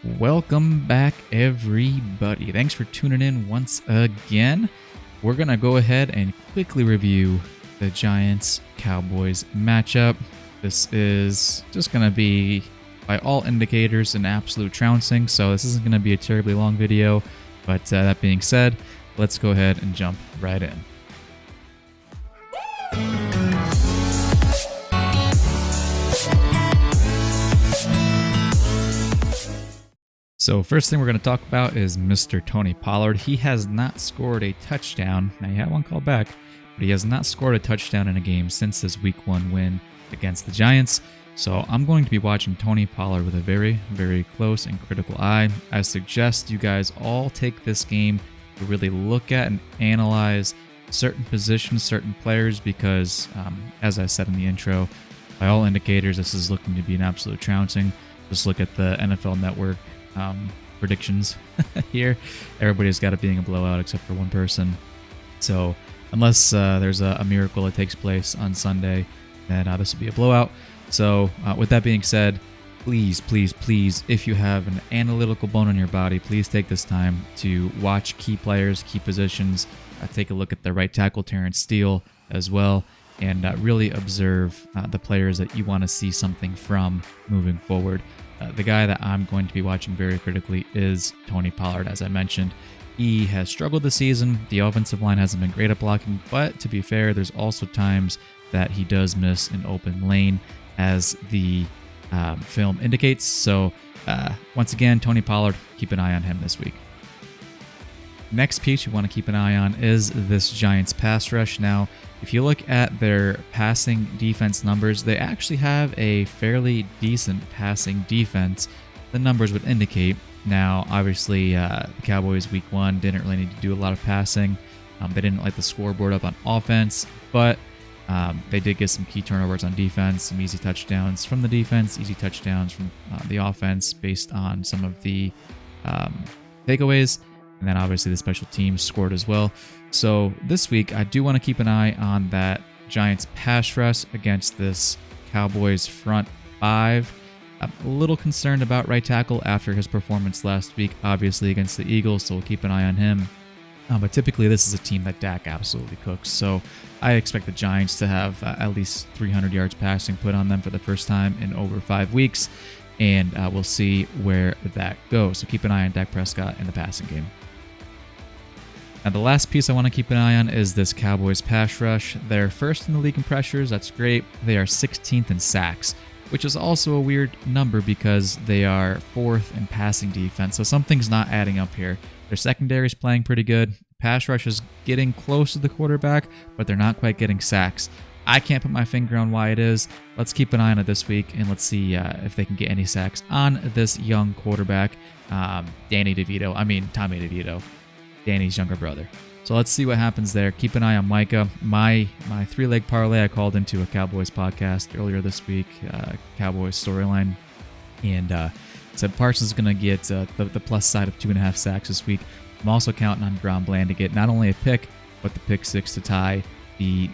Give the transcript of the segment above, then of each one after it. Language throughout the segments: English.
Welcome back, everybody. Thanks for tuning in once again. We're going to go ahead and quickly review the Giants-Cowboys matchup. This is just going to be, by all indicators, an absolute trouncing, so this isn't going to be a terribly long video. But that being said, let's go ahead and jump right in. So first thing we're going to talk about is Mr. Tony Pollard. He has not scored a touchdown. Now, he had one called back, but he has not scored a touchdown in a game since his Week 1 win against the Giants. So I'm going to be watching Tony Pollard with a very, very close and critical eye. I suggest you guys all take this game to really look at and analyze certain positions, certain players, because as I said in the intro, by all indicators, this is looking to be an absolute trouncing. Just look at the NFL Network predictions here. Everybody's got it being a blowout except for one person. So unless there's a miracle that takes place on Sunday, then this will be a blowout. So with that being said, please, if you have an analytical bone in your body, please take this time to watch key players, key positions. Take a look at the right tackle, Terrence Steele, as well, and really observe the players that you want to see something from moving forward. The guy that I'm going to be watching very critically is Tony Pollard. As I mentioned, he has struggled this season. The offensive line hasn't been great at blocking, but to be fair, there's also times that he does miss an open lane, as the film indicates. So once again, Tony Pollard, keep an eye on him this week. Next piece you want to keep an eye on is this Giants pass rush. Now, if you look at their passing defense numbers, they actually have a fairly decent passing defense, the numbers would indicate. Now, obviously, the Cowboys Week 1 didn't really need to do a lot of passing. They didn't light the scoreboard up on offense, but they did get some key turnovers on defense, some easy touchdowns from the defense, easy touchdowns from the offense based on some of the takeaways. And then obviously the special teams scored as well. So this week, I do want to keep an eye on that Giants pass rush against this Cowboys front five. I'm a little concerned about right tackle after his performance last week, obviously against the Eagles, so we'll keep an eye on him. But typically this is a team that Dak absolutely cooks. So I expect the Giants to have at least 300 yards passing put on them for the first time in over 5 weeks. And we'll see where that goes. So keep an eye on Dak Prescott in the passing game. Now, the last piece I want to keep an eye on is this Cowboys pass rush. They're first in the league in pressures. That's great. They are 16th in sacks, which is also a weird number because they are 4th in passing defense. So something's not adding up here. Their secondary is playing pretty good. Pass rush is getting close to the quarterback, but they're not quite getting sacks. I can't put my finger on why it is. Let's keep an eye on it this week, and let's see if they can get any sacks on this young quarterback, Tommy DeVito. Danny's younger brother. So let's see what happens there. Keep an eye on Micah. My 3-leg parlay I called into a Cowboys podcast earlier this week, Cowboys storyline, and said Parsons is going to get the plus side of 2.5 sacks this week. I'm also counting on Deron Bland to get not only a pick, but the pick 6 to tie the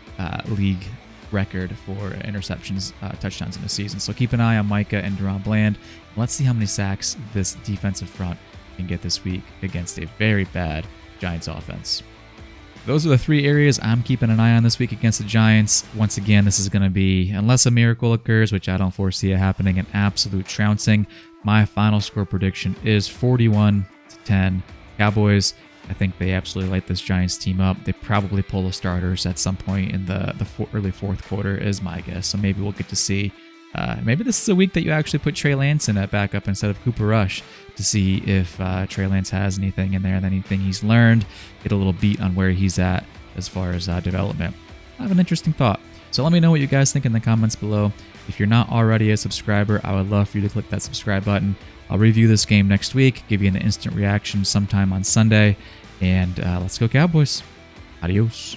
league record for interceptions, touchdowns in the season. So keep an eye on Micah and Deron Bland. Let's see how many sacks this defensive front can get this week against a very bad Giants offense. Those are the 3 areas I'm keeping an eye on this week against the Giants. Once again, this is going to be, unless a miracle occurs, which I don't foresee it happening, an absolute trouncing. My final score prediction is 41-10 Cowboys. I think they absolutely light this Giants team up. They probably pull the starters at some point in the early fourth quarter is my guess. So maybe we'll get to see. Maybe this is a week that you actually put Trey Lance in at backup instead of Cooper Rush to see if Trey Lance has anything in there and anything he's learned. Get a little beat on where he's at as far as development. I have an interesting thought. So let me know what you guys think in the comments below. If you're not already a subscriber, I would love for you to click that subscribe button. I'll review this game next week, give you an instant reaction sometime on Sunday, and let's go Cowboys. Adios.